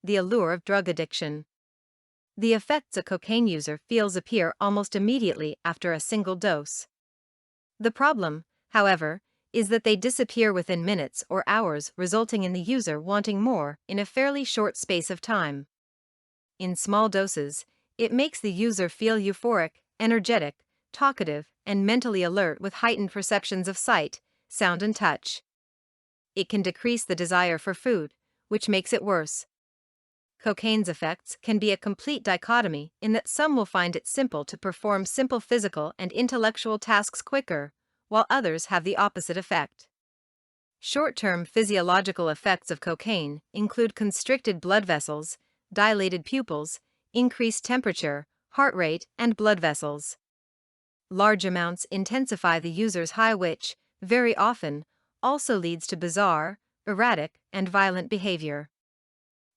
the allure of drug addiction. The effects a cocaine user feels appear almost immediately after a single dose. The problem, however, is that they disappear within minutes or hours, resulting in the user wanting more in a fairly short space of time. In small doses, it makes the user feel euphoric, energetic, talkative, and mentally alert with heightened perceptions of sight, sound, and touch. It can decrease the desire for food, which makes it worse. Cocaine's effects can be a complete dichotomy in that some will find it simple to perform simple physical and intellectual tasks quicker, while others have the opposite effect. Short-term physiological effects of cocaine include constricted blood vessels, dilated pupils, increased temperature, heart rate, and blood vessels. Large amounts intensify the user's high, which, very often, also leads to bizarre, erratic, and violent behavior.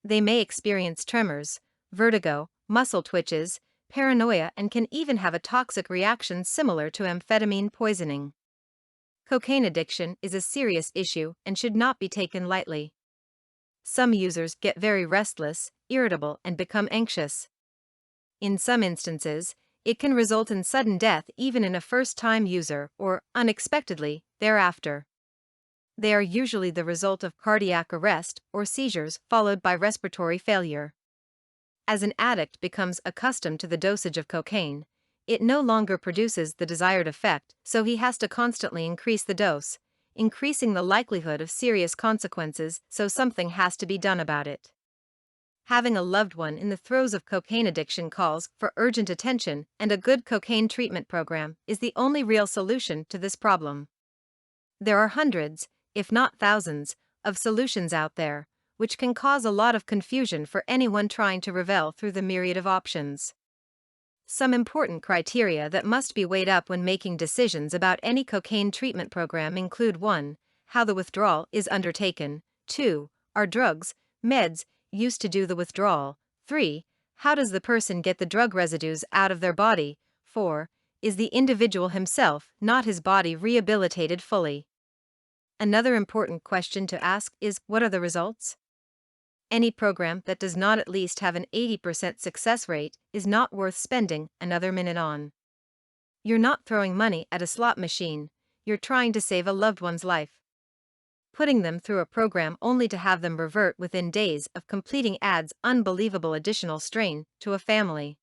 They may experience tremors, vertigo, muscle twitches, paranoia, and can even have a toxic reaction similar to amphetamine poisoning. Cocaine addiction is a serious issue and should not be taken lightly. Some users get very restless, irritable, and become anxious. In some instances, it can result in sudden death even in a first-time user or, unexpectedly, thereafter. They are usually the result of cardiac arrest or seizures followed by respiratory failure. As an addict becomes accustomed to the dosage of cocaine, it no longer produces the desired effect, so he has to constantly increase the dose, increasing the likelihood of serious consequences, so something has to be done about it. Having a loved one in the throes of cocaine addiction calls for urgent attention, and a good cocaine treatment program is the only real solution to this problem. There are hundreds, if not thousands, of solutions out there, which can cause a lot of confusion for anyone trying to revel through the myriad of options. Some important criteria that must be weighed up when making decisions about any cocaine treatment program include 1. How the withdrawal is undertaken. 2. Are drugs, meds, used to do the withdrawal. 3. How does the person get the drug residues out of their body? 4. Is the individual himself, not his body, rehabilitated fully? Another important question to ask is, what are the results? Any program that does not at least have an 80% success rate is not worth spending another minute on. You're not throwing money at a slot machine, you're trying to save a loved one's life. Putting them through a program only to have them revert within days of completing adds unbelievable additional strain to a family.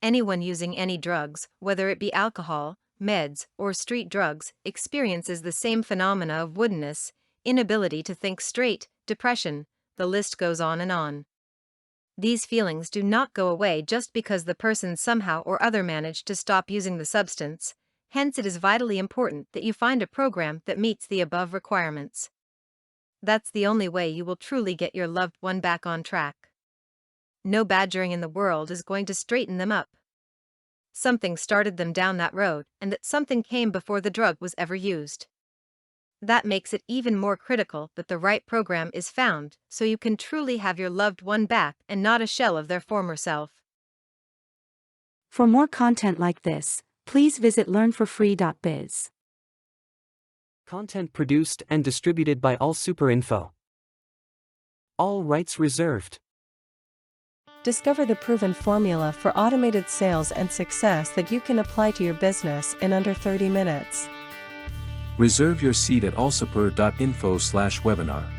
Anyone using any drugs, whether it be alcohol, meds, or street drugs, experiences the same phenomena of woodenness, inability to think straight, depression, the list goes on and on. These feelings do not go away just because the person somehow or other managed to stop using the substance, hence it is vitally important that you find a program that meets the above requirements. That's the only way you will truly get your loved one back on track. No badgering in the world is going to straighten them up. Something started them down that road, and that something came before the drug was ever used. That makes it even more critical that the right program is found so you can truly have your loved one back and not a shell of their former self. For more content like this, please visit learnforfree.biz. Content produced and distributed by AllSuperInfo. All rights reserved. Discover the proven formula for automated sales and success that you can apply to your business in under 30 minutes. Reserve your seat at allsuper.info/webinar.